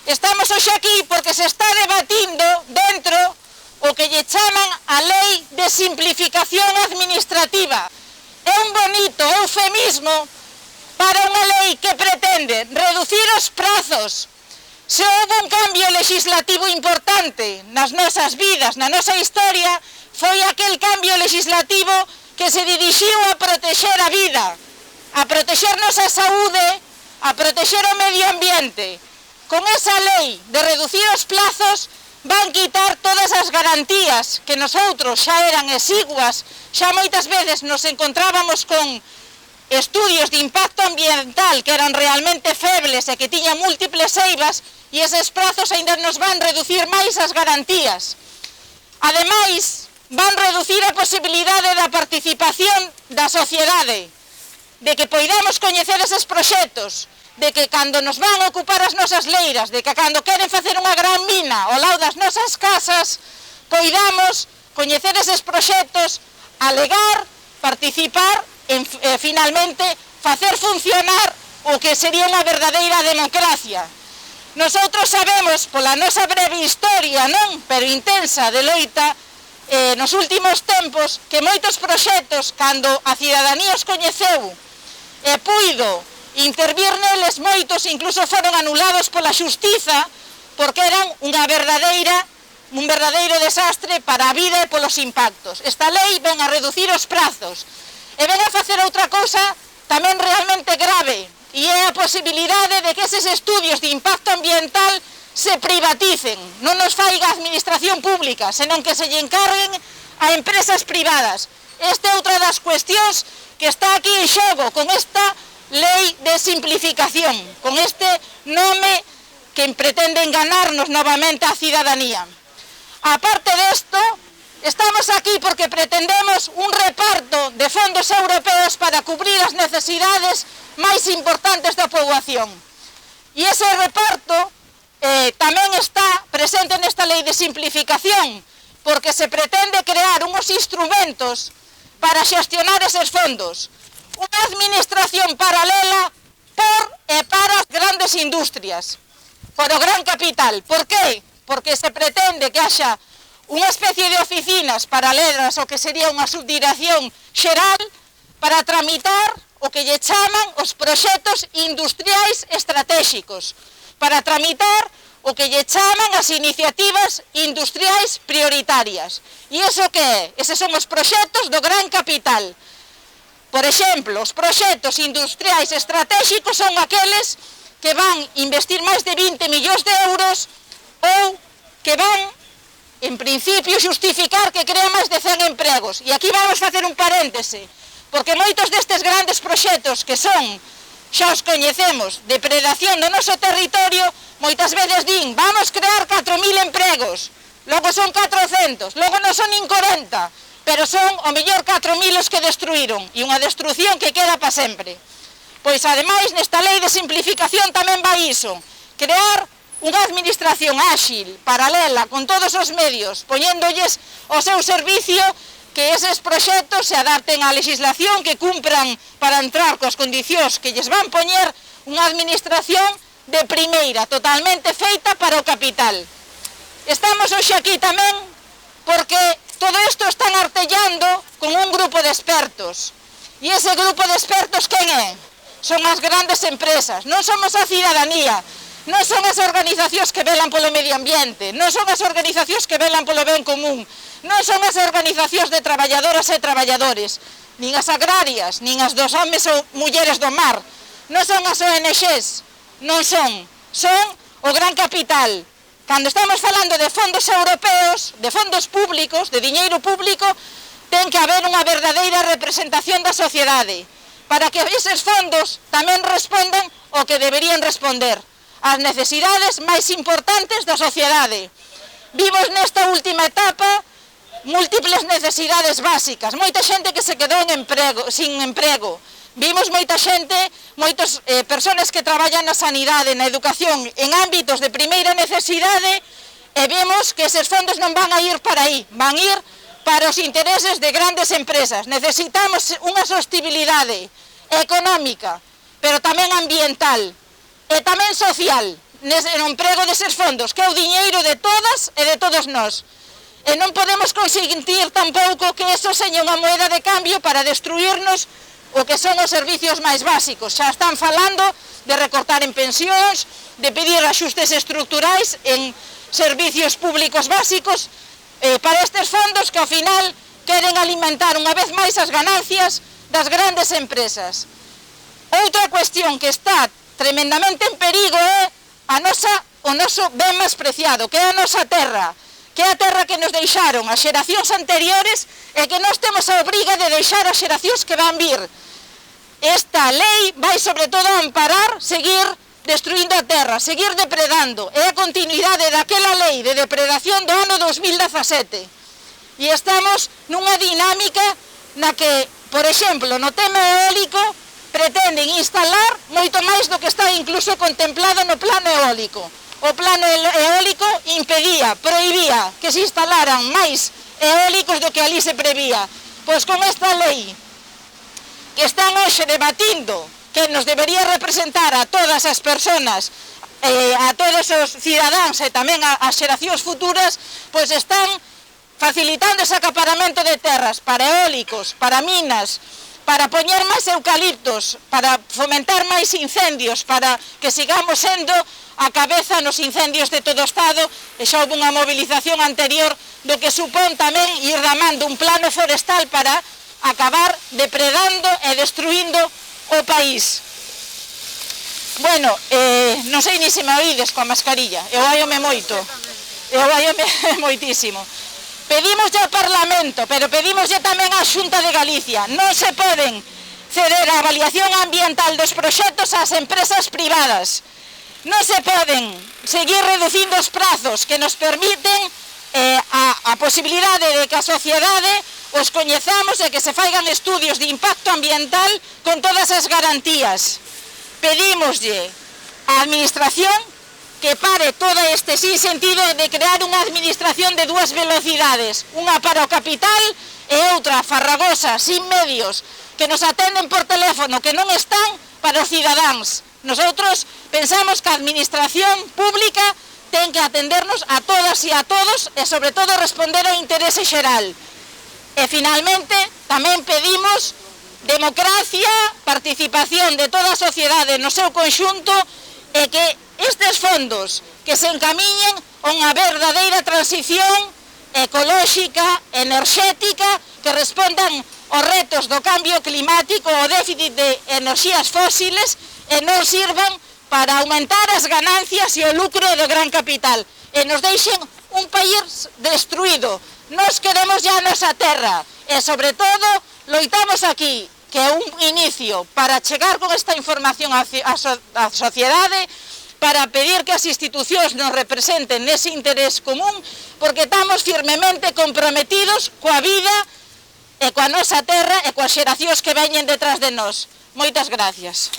Estamos hoxe aquí porque se está debatindo dentro o que lle chaman a lei de simplificación administrativa. É un bonito eufemismo para unha lei que pretende reducir os prazos. Se houve un cambio legislativo importante nas nosas vidas, na nosa historia, foi aquel cambio legislativo que se dirixiu a protexer a vida, a protexernos a saúde, a protexer o medio ambiente. Con esa lei de reducir os plazos van quitar todas as garantías que nosotros xa eran exiguas, xa moitas veces nos encontrábamos con estudios de impacto ambiental que eran realmente febles e que tiñan múltiples eivas, e eses prazos ainda nos van reducir máis as garantías. Ademais, van reducir a posibilidade da participación da sociedade, de que poidamos coñecer eses proxectos, de que cando nos van a ocupar as nosas leiras, de que cando queren facer unha gran mina ao lado das nosas casas, poidamos coñecer eses proxectos, alegar, participar e finalmente facer funcionar o que sería unha verdadeira democracia. Nosotros sabemos, pola nosa breve historia, non, pero intensa, de loita, nos últimos tempos, que moitos proxectos, cando a cidadanía os coñeceu e puido intervir neles, moitos incluso foron anulados pola xustiza porque eran un verdadeiro desastre para a vida e polos impactos. Esta lei ven a reducir os prazos e ven a facer outra cousa tamén realmente grave, e é a posibilidade de que eses estudios de impacto ambiental se privaticen, non nos faiga a administración pública, senón que se lle encarguen a empresas privadas. Esta é outra das cuestións que está aquí en xogo con esta lei de simplificación, con este nome que pretende enganarnos novamente á cidadanía. Aparte desto, estamos aquí porque pretendemos un reparto de fondos europeos para cubrir as necesidades máis importantes da poboación. E ese reparto tamén está presente nesta lei de simplificación, porque se pretende crear unhos instrumentos para xestionar eses fondos. Unha administración paralela por e para as grandes industrias, por o gran capital. Por qué? Porque se pretende que haxa unha especie de oficinas paralelas ao que sería unha subdirección xeral para tramitar o que lle chaman os proxectos industriais estratégicos, para tramitar o que lle chaman as iniciativas industriais prioritarias. E iso que é? Eses son os proxectos do gran capital. Por exemplo, os proxectos industriais estratégicos son aqueles que van investir máis de 20 millóns de euros ou que van, en principio, justificar que crean máis de 100 empregos. E aquí vamos facer un paréntese, porque moitos destes grandes proxectos que son, xa os coñecemos, de predación do noso territorio, moitas veces din, vamos crear 4.000 empregos, logo son 400, logo non son nin 40, pero son o mellor 4.000 os que destruíron, e unha destrucción que queda para sempre. Pois, ademais, nesta lei de simplificación tamén vai iso, crear unha administración áxil, paralela, con todos os medios, poñéndolles ao seu servicio que eses proxectos se adapten á legislación, que cumpran para entrar coas condicións que lles van poñer unha administración de primeira, totalmente feita para o capital. Estamos hoxe aquí tamén porque todo isto están artellando con un grupo de expertos. E ese grupo de expertos, quen é? Son as grandes empresas, non somos a cidadanía, non son as organizacións que velan polo medio ambiente, non son as organizacións que velan polo ben común, non son as organizacións de traballadoras e traballadores, nin as agrarias, nin as dos homes ou mulleres do mar, non son as ONGs, non son o gran capital. Cando estamos falando de fondos europeos, de fondos públicos, de diñeiro público, ten que haber unha verdadeira representación da sociedade, para que eses fondos tamén respondan o que deberían responder, as necesidades máis importantes da sociedade. Vimos nesta última etapa múltiples necesidades básicas, moita xente que se quedou sin emprego, vimos moita xente, moitas persoas que traballan na sanidade, na educación, en ámbitos de primeira necesidade, e vemos que eses fondos non van a ir para aí, van a ir para os intereses de grandes empresas. Necesitamos unha sostenibilidade económica, pero tamén ambiental, e tamén social. no emprego deses fondos, que é o diñeiro de todas e de todos nós. E non podemos consentir tampouco que eso seña unha moeda de cambio para destruirnos o que son os servicios máis básicos. Xa están falando de recortar en pensións, de pedir axustes estructurais en servicios públicos básicos para estes fondos que ao final queren alimentar unha vez máis as ganancias das grandes empresas. Outra cuestión que está tremendamente en perigo é o noso ben máis preciado, que é a nosa terra, que é a terra que nos deixaron as xeracións anteriores e que nós temos a obriga de deixar as xeracións que van vir. Esta lei vai sobre todo a amparar seguir destruindo a terra, seguir depredando. É a continuidade daquela lei de depredación do ano 2017. E estamos nunha dinámica na que, por exemplo, no tema eólico, pretenden instalar moito máis do que está incluso contemplado no plano eólico. O plano eólico impedía, prohibía que se instalaran máis eólicos do que ali se prevía. Pois con esta lei que están hoxe debatindo, que nos debería representar a todas as persoas, a todos os cidadáns e tamén as xeracións futuras, pois están facilitando ese acaparamento de terras para eólicos, para minas, para poñer máis eucaliptos, para fomentar máis incendios, para que sigamos sendo a cabeza nos incendios de todo o Estado, e xa houve unha movilización anterior do que supón tamén ir damando un plano forestal para acabar depredando e destruindo o país. Bueno, non sei ni se me oídes coa mascarilla, eu oiome moito, eu oiome moitísimo. Pedimos ao Parlamento, pero pedimos tamén á Xunta de Galicia, non se poden ceder a avaliación ambiental dos proxectos ás empresas privadas, non se poden seguir reducindo os prazos que nos permiten a posibilidade de que a sociedade os coñezamos e que se faigan estudios de impacto ambiental con todas as garantías. Pedímoslle á Administración que pare todo este sinsentido de crear unha administración de dúas velocidades, unha para o capital e outra farragosa, sin medios, que nos atenden por teléfono, que non están para os cidadáns. Nosotros pensamos que a administración pública ten que atendernos a todas e a todos e sobre todo responder ao interese xeral. E finalmente tamén pedimos democracia, participación de toda a sociedade no seu conxunto e que estes fondos que se encamiñen a unha verdadeira transición ecolóxica, enerxética, que respondan aos retos do cambio climático, ao déficit de enerxías fósiles e non sirvan para aumentar as ganancias e o lucro do gran capital e nos deixen un país destruído. Nos queremos ya a nosa terra e sobre todo loitamos aquí que é un inicio para chegar con esta información á sociedade, para pedir que as institucións nos representen nese interés común, porque estamos firmemente comprometidos coa vida e coa nosa terra e coas xeracións que veñen detrás de nós. Moitas gracias.